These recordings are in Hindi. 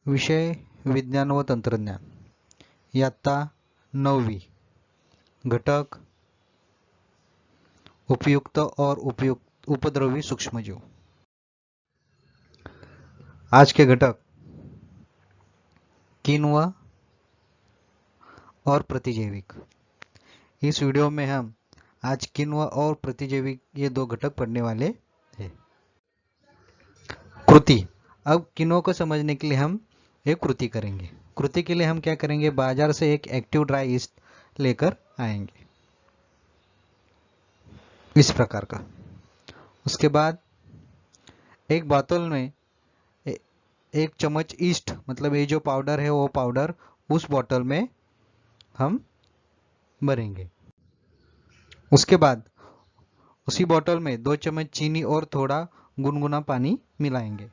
विषय विज्ञान व तंत्रज्ञान, इयत्ता 9वीं, घटक उपयुक्त और उपद्रवी सूक्ष्मजीव। आज के घटक किण्व और प्रतिजैविक। इस वीडियो में हम आज किण्व और प्रतिजैविक ये दो घटक पढ़ने वाले हैं। कृति। अब किण्व को समझने के लिए हम एक कृति करेंगे। कृति के लिए हम क्या करेंगे, बाजार से एक एक्टिव ड्राई ईस्ट लेकर आएंगे इस प्रकार का। उसके बाद एक बोतल में एक चम्मच ईस्ट, मतलब ये जो पाउडर है वो पाउडर उस बोतल में हम भरेंगे। उसके बाद उसी बोतल में 2 चम्मच चीनी और थोड़ा गुनगुना पानी मिलाएंगे।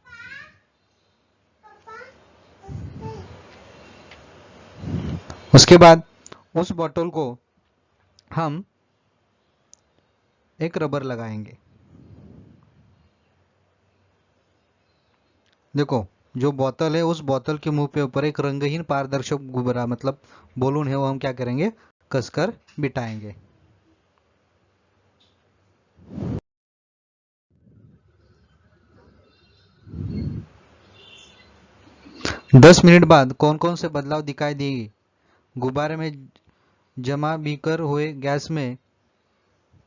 उसके बाद उस बोतल को हम एक रबर लगाएंगे। देखो, जो बोतल है उस बोतल के मुंह पे ऊपर एक रंगहीन पारदर्शक गुब्बारा मतलब बलून है, वो हम क्या करेंगे, कसकर बिठाएंगे। दस मिनट बाद कौन कौन से बदलाव दिखाई देंगे। गुब्बारे में जमा बीकर हुए गैस में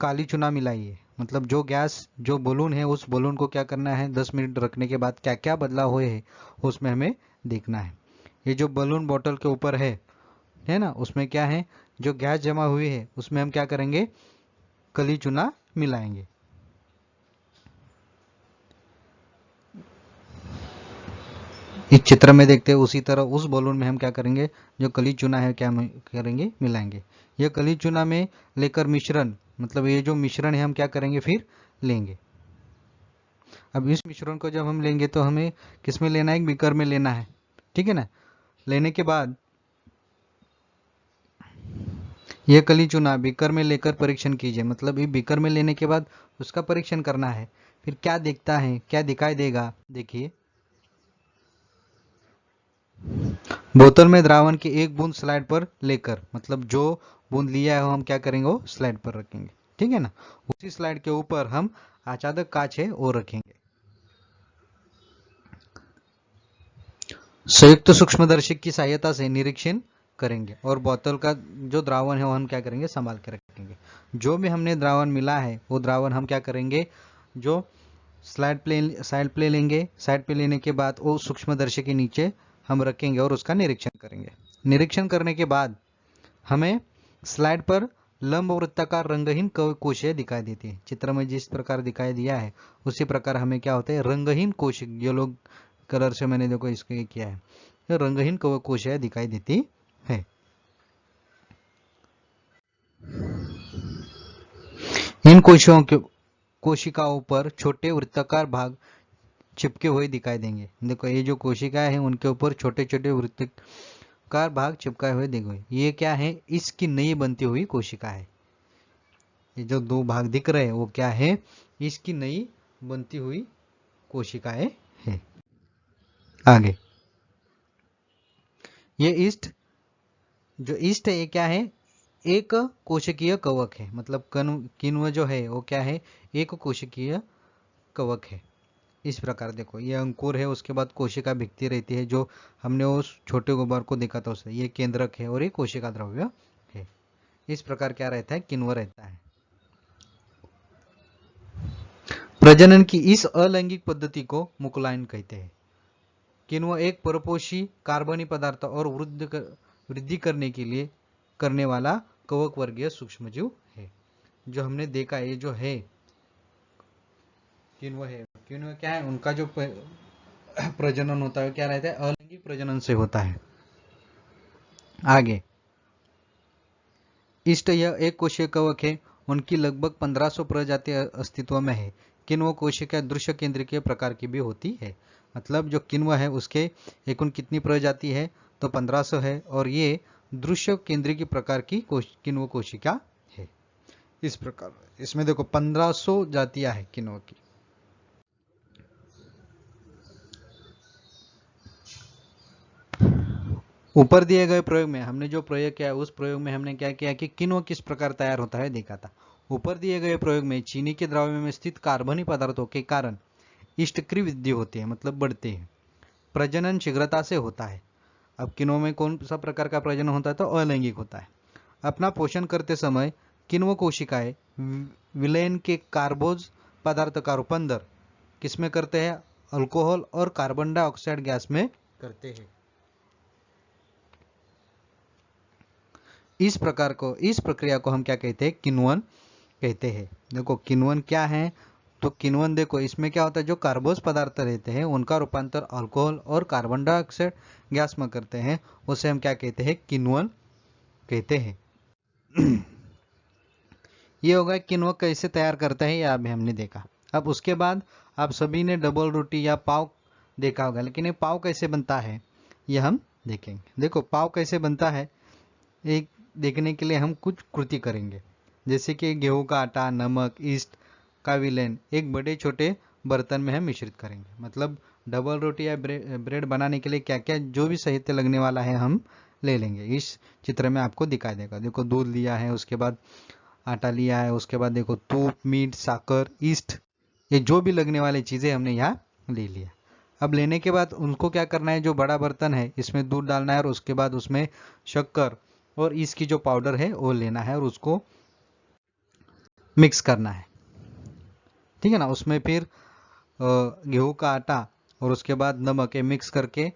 काली चूना मिलाइए। मतलब जो गैस, जो बलून है उस बलून को क्या करना है, 10 मिनट रखने के बाद क्या क्या बदलाव हुए हैं उसमें हमें देखना है। ये जो बलून बोतल के ऊपर है ना, उसमें क्या है, जो गैस जमा हुई है उसमें हम क्या करेंगे, कली चूना मिलाएंगे। इस चित्र में देखते हैं उसी तरह उस बलून में हम क्या करेंगे, जो कली चूना है क्या करेंगे, मिलाएंगे। यह कली चूना में लेकर मिश्रण, मतलब ये जो मिश्रण है हम क्या करेंगे, फिर लेंगे। अब इस मिश्रण को जब हम लेंगे तो हमें किस में लेना है, एक बीकर में लेना है, ठीक है ना। लेने के बाद यह कली चूना बीकर में लेकर परीक्षण कीजिए। मतलब ये बीकर में लेने के बाद उसका परीक्षण करना है। फिर क्या दिखता है, क्या दिखाई देगा, देखिए। बोतल में द्रावण की एक बूंद स्लाइड पर लेकर, मतलब जो बूंद लिया है वो हम क्या करेंगे, वो स्लाइड पर रखेंगे, ठीक है ना। उसी स्लाइड के ऊपर हम आच्छादक कांच है वो रखेंगे। संयुक्त सूक्ष्मदर्शी की सहायता से निरीक्षण करेंगे और बोतल का जो द्रावण है वो हम क्या करेंगे, संभाल के रखेंगे। जो भी हमने द्रावण मिला है वो द्रावण हम क्या करेंगे, जो साइड पे लेंगे। साइड पे लेने के बाद वो सूक्ष्मदर्शी के नीचे हम रखेंगे और उसका निरीक्षण करेंगे। निरीक्षण करने के बाद हमें स्लाइड पर लंब वृत्ताकार रंगहीन कोशिकाएं दिखाई देती है। चित्र में जिस प्रकार दिखाई दिया है उसी प्रकार हमें क्या होता है, रंगहीन कोशिका, ये लोग कलर से मैंने देखो इसको किया है, ये रंगहीन कोशिकाएं दिखाई देती है। इन कोशिकाओं पर छोटे वृत्ताकार भाग चिपके हुए दिखाई देंगे। देखो ये जो कोशिकाएं हैं उनके ऊपर छोटे छोटे वृत्ताकार भाग चिपकाए हुए देंगे। ये क्या है, इसकी नई बनती हुई कोशिका है। ये जो दो भाग दिख रहे हैं वो क्या है, इसकी नई बनती हुई कोशिकाएं है। आगे ये ईस्ट, जो ईस्ट है ये क्या है, एक कोशिकीय कवक है। मतलब किण्व जो है वो क्या है, एक कोशिकीय कवक है। इस प्रकार देखो, ये अंकुर है, उसके बाद कोशिका भिगती रहती है, जो हमने उस छोटे गुब्बार को देखा था उससे। ये केंद्रक है और ये कोशिका द्रव्य है। इस प्रकार क्या रहता है, किण्व रहता है। प्रजनन की इस अलैंगिक पद्धति को मुकुलायन कहते हैं। किण्व एक परपोषी कार्बनी पदार्थ और वृद्धि करने के लिए करने वाला कवक वर्गीय सूक्ष्मजीव है। जो हमने देखा, ये जो है किण्व है, किण्व क्या है, उनका जो प्रजनन होता है क्या रहता है, अलैंगिक प्रजनन से होता है। आगे ईस्ट यह एक कोशीय कवक है। उनकी लगभग 1500 प्रजाति अस्तित्व में है। किण्व कोशिका दृश्य केंद्रीय प्रकार की भी होती है। मतलब जो किण्व है उसके एक कितनी प्रजाति है, तो 1500 है, और ये दृश्य केंद्रीय प्रकार की किण्व कोशिका है। इस प्रकार इसमें देखो 1500 जातियां है किण्व की। ऊपर दिए गए प्रयोग में हमने जो प्रयोग किया उस प्रयोग में हमने क्या किया कि किण्व किस प्रकार तैयार होता है देखा था। ऊपर दिए गए प्रयोग में चीनी के द्रावक में स्थित कार्बनिक पदार्थों के कारण इष्टक्रिय वृद्धि होती है, मतलब बढ़ते हैं। प्रजनन शीघ्रता से होता है। अब किण्व में कौन सा प्रकार का प्रजनन होता है, तो अलैंगिक होता है। अपना पोषण करते समय किण्व कोशिकाएं विलयन के कार्बोज पदार्थ का रूपांतर किसमें करते हैं, अल्कोहल और कार्बन डाइऑक्साइड गैस में करते हैं। इस प्रक्रिया को हम क्या कहते हैं, किण्वन कहते हैं। देखो किण्वन क्या है, तो किण्वन देखो इसमें क्या होता है, जो कार्बोज पदार्थ रहते हैं उनका रूपांतर अल्कोहल और कार्बन डाइऑक्साइड गैस में करते हैं, उसे हम क्या कहते हैं, किण्वन कहते हैं। ये होगा किण्व कैसे तैयार करते हैं, ये अभी हमने देखा। अब उसके बाद आप सभी ने डबल रोटी या पाव देखा होगा, लेकिन ये पाव कैसे बनता है ये हम देखेंगे। देखो पाव कैसे बनता है एक देखने के लिए हम कुछ कृति करेंगे, जैसे कि गेहूं का आटा, नमक, ईस्ट का विलयन एक बड़े छोटे बर्तन में हम मिश्रित करेंगे। मतलब डबल रोटी या ब्रेड बनाने के लिए क्या क्या जो भी साहित्य लगने वाला है हम ले लेंगे। इस चित्र में आपको दिखाई देगा। देखो दूध लिया है, उसके बाद आटा लिया है, उसके बाद देखो दूध, मीट, शक्कर, ईस्ट, ये जो भी लगने वाली चीजें हमने यहाँ ले लिया। अब लेने के बाद उनको क्या करना है, जो बड़ा बर्तन है इसमें दूध डालना है और उसके बाद उसमें शक्कर और ईस्ट की जो पाउडर है वो लेना है और उसको मिक्स करना है, ठीक है ना। उसमें फिर गेहूं का आटा और उसके बाद नमक ये मिक्स करके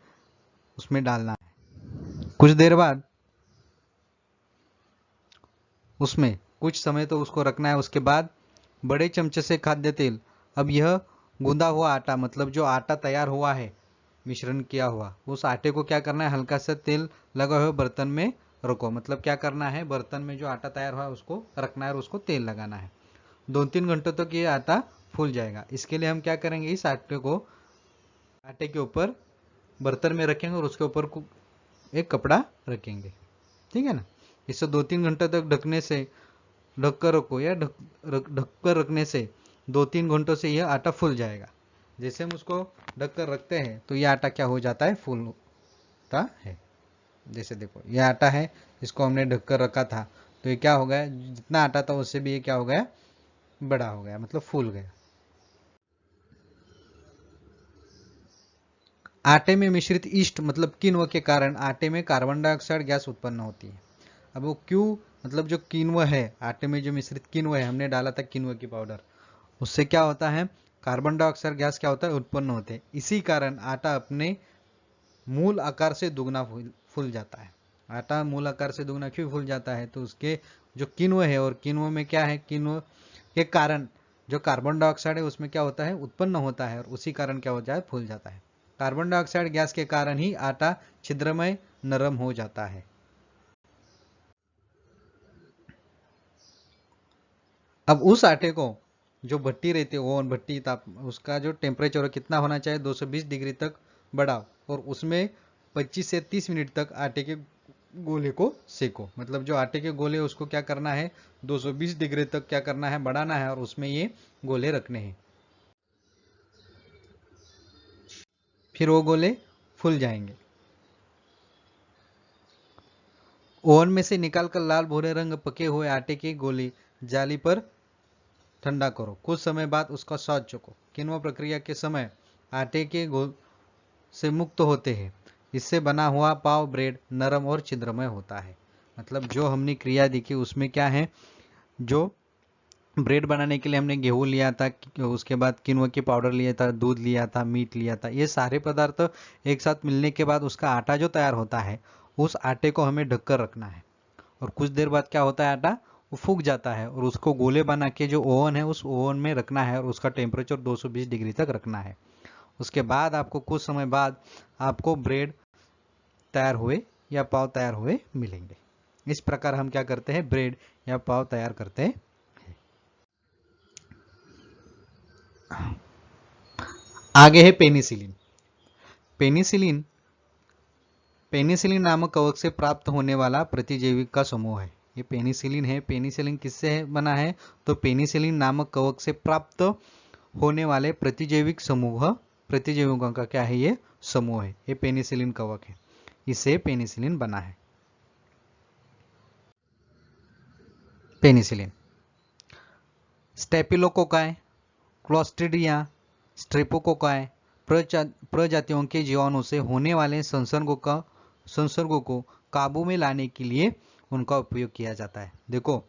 उसमें डालना है। कुछ देर बाद उसमें कुछ समय तो उसको रखना है। उसके बाद बड़े चमचे से खाद्य तेल, अब यह गूंदा हुआ आटा, मतलब जो आटा तैयार हुआ है मिश्रण किया हुआ, उस आटे को क्या करना है, हल्का सा तेल लगा हुआ बर्तन में रखो। मतलब क्या करना है, बर्तन में जो आटा तैयार हुआ है उसको रखना है और उसको तेल लगाना है। 2-3 घंटों तक ये आटा फूल जाएगा। इसके लिए हम क्या करेंगे, इस आटे को आटे के ऊपर बर्तन में रखेंगे और उसके ऊपर एक कपड़ा रखेंगे, ठीक है ना। इससे 2-3 घंटे तक ढककर रखो या ढककर रखने से 2-3 घंटों से यह आटा फूल जाएगा। जैसे हम उसको ढककर रखते हैं तो यह आटा क्या हो जाता है, फूलता है। जैसे देखो यह आटा है, इसको हमने ढककर रखा था तो ये क्या हो गया, जितना आटा था उससे भी ये क्या हो गया, बड़ा हो गया, मतलब फूल गया। आटे में मिश्रित ईस्ट मतलब किण्व के कारण आटे में कार्बन डाइऑक्साइड गैस उत्पन्न होती है। अब वो क्यों, मतलब जो किण्व है, आटे में जो मिश्रित किण्व है, हमने डाला था किण्व की पाउडर, उससे क्या होता है, कार्बन डाइऑक्साइड गैस क्या होता है, उत्पन्न होते हैं। इसी कारण आटा अपने मूल आकार से दुगना फूल जाता है। आटा मूल आकार से दुगना क्यों फूल जाता है, तो उसके जो किण्व है, और किण्व में क्या है, किण्व के कारण जो कार्बन डाइऑक्साइड है उसमें क्या होता है, उत्पन्न होता है और उसी कारण क्या हो जाए, फूल जाता है। कार्बन डाइऑक्साइड गैस के कारण ही आटा छिद्रमय नरम हो जाता है। अब उस आटे को जो भट्टी रहती है, ओवन भट्टी, ताप उसका जो टेम्परेचर कितना होना चाहिए, 220 डिग्री तक बढ़ाओ और उसमें 25 से 30 मिनट तक आटे के गोले को सेको। मतलब जो आटे के गोले उसको क्या करना है, 220 डिग्री तक क्या करना है, बढ़ाना है और उसमें ये गोले रखने हैं। फिर वो गोले फूल जाएंगे। ओवन में से निकालकर लाल भूरे रंग पके हुए आटे के गोले जाली पर ठंडा करो। कुछ समय बाद उसका स्वाद चखो। किण्व प्रक्रिया के समय आटे के गोल से मुक्त होते हैं। इससे बना हुआ पाव ब्रेड नरम और छिद्रमय होता है। मतलब जो हमने क्रिया देखी उसमें क्या है, जो ब्रेड बनाने के लिए हमने गेहूं लिया था, उसके बाद किण्व की पाउडर लिया था, दूध लिया था, मीट लिया था, ये सारे पदार्थ एक साथ मिलने के बाद उसका आटा जो तैयार होता है, उस आटे को हमें ढककर रखना है और कुछ देर बाद क्या होता है, आटा वो फूक जाता है और उसको गोले बना के जो ओवन है उस ओवन में रखना है और उसका टेम्परेचर 220 डिग्री तक रखना है। उसके बाद आपको कुछ समय बाद आपको ब्रेड तैयार हुए या पाव तैयार हुए मिलेंगे। इस प्रकार हम क्या करते हैं, ब्रेड या पाव तैयार करते हैं। आगे है पेनिसिलिन। पेनिसिलिन पेनिसिलिन नामक कवक से प्राप्त होने वाला प्रतिजैविक का समूह है। ये पेनिसिलिन है। पेनिसिलिन किससे बना है, तो पेनिसिलिन नामक कवक से प्राप्त होने वाले प्रतिजैविकों का क्या है, ये समूह है। ये पेनिसिलिन कवक है। इससे पेनिसिलिन बना है। पेनिसिलिन स्टेफिलोकोकाई, क्लोस्ट्रीडिया, स्ट्रेप्टोकोकाई प्रजातियों के जीवाणु से होने वाले संसर्गों को काबू में लाने के लिए उनका उपयोग किया जाता है। देखो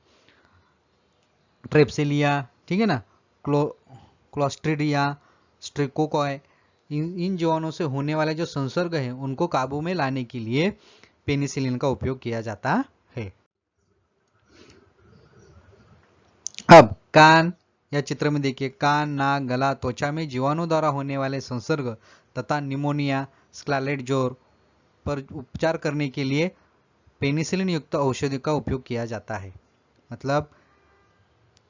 ट्रेप्सिलिया, ठीक है ना, क्लोस्ट्रीडिया, स्ट्रेप्टोकोकाई, इन जीवाणुओं से होने वाले जो संसर्ग है उनको काबू में लाने के लिए पेनिसिलिन का उपयोग किया जाता है। अब कान या चित्र में देखिए, कान, नाक, गला, त्वचा में जीवाणु द्वारा होने वाले संसर्ग तथा निमोनिया, स्कारलेट ज्वर पर उपचार करने के लिए पेनिसिलिन युक्त औषधि का उपयोग किया जाता है। मतलब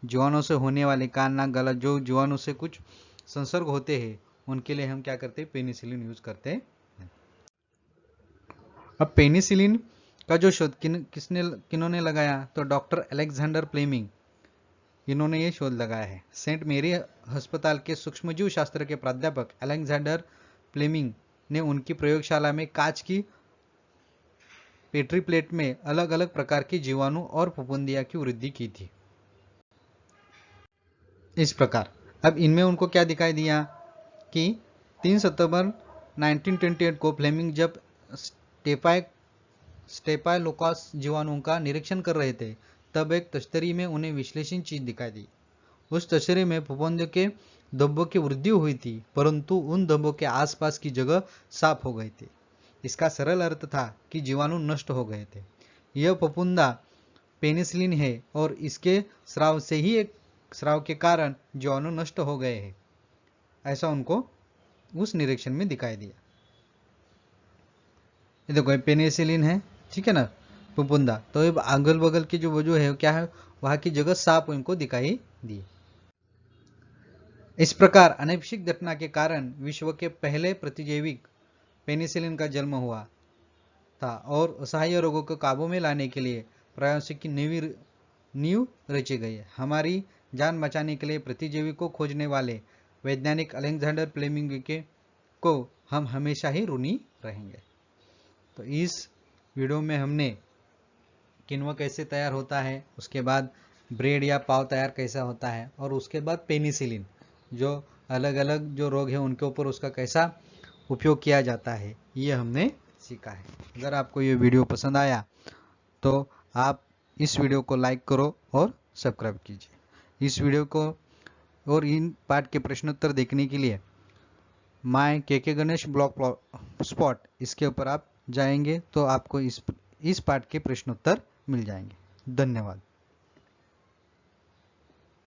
जीवाणु से होने वाले कान, नाक, गला, जो जीवाणु से कुछ संसर्ग होते हैं उनके लिए हम क्या करते हैं, पेनिसिलिन यूज करते हैं। अब पेनिसिलिन का जो शोध किन्होंने लगाया, तो डॉक्टर अलेक्जेंडर फ्लेमिंग, इन्होंने ये शोध लगाया है। सेंट मेरी अस्पताल के सूक्ष्मजीव शास्त्र के प्राध्यापक अलेक्जेंडर फ्लेमिंग ने उनकी प्रयोगशाला में कांच की पेट्री प्लेट में अलग अलग प्रकार के जीवाणु और फफूंदियां की वृद्धि की थी। इस प्रकार अब इनमें उनको क्या दिखाई दिया कि 3 सितंबर 1928 को फ्लेमिंग जब स्टेफाइलोकोकस जीवाणुओं का निरीक्षण कर रहे थे, तब एक तश्तरी में उन्हें विश्लेषण चीज दिखाई दी। उस तश्तरी में फफूंदियों के धब्बों की वृद्धि हुई थी, परंतु उन धब्बों के आसपास की जगह साफ हो गई थी। इसका सरल अर्थ था कि जीवाणु नष्ट हो गए थे। यह फफूंदा पेनिसिलिन है और इसके स्राव के कारण जीवाणु नष्ट हो गए हैं, ऐसा उनको उस निरीक्षण में दिखाई दिया। ये देखो पेनिसिलिन है, ठीक है ना, फफूंदा, तो ये अगल बगल की जो वजह है क्या है, वहां की जगह साफ इनको दिखाई दी। इस प्रकार अनैच्छिक घटना के कारण विश्व के पहले प्रतिजैविक पेनिसिलिन का जन्म हुआ था और असह्य रोगों को काबू में लाने के लिए प्रयासों की नींव रची गई है। हमारी जान बचाने के लिए प्रतिजैविक को खोजने वाले वैज्ञानिक अलेक्जेंडर फ्लेमिंग को हम हमेशा ही ऋणी रहेंगे। तो इस वीडियो में हमने किनवा कैसे तैयार होता है, उसके बाद ब्रेड या पाव तैयार कैसा होता है, और उसके बाद पेनिसिलिन जो अलग अलग जो रोग है उनके ऊपर उसका कैसा उपयोग किया जाता है, ये हमने सीखा है। अगर आपको ये वीडियो पसंद आया तो आप इस वीडियो को लाइक करो और सब्सक्राइब कीजिए। इस वीडियो को और इन पाठ के प्रश्नोत्तर देखने के लिए माय के गणेश ब्लॉग स्पॉट, इसके ऊपर आप जाएंगे तो आपको इस पाठ के प्रश्नोत्तर मिल जाएंगे। धन्यवाद।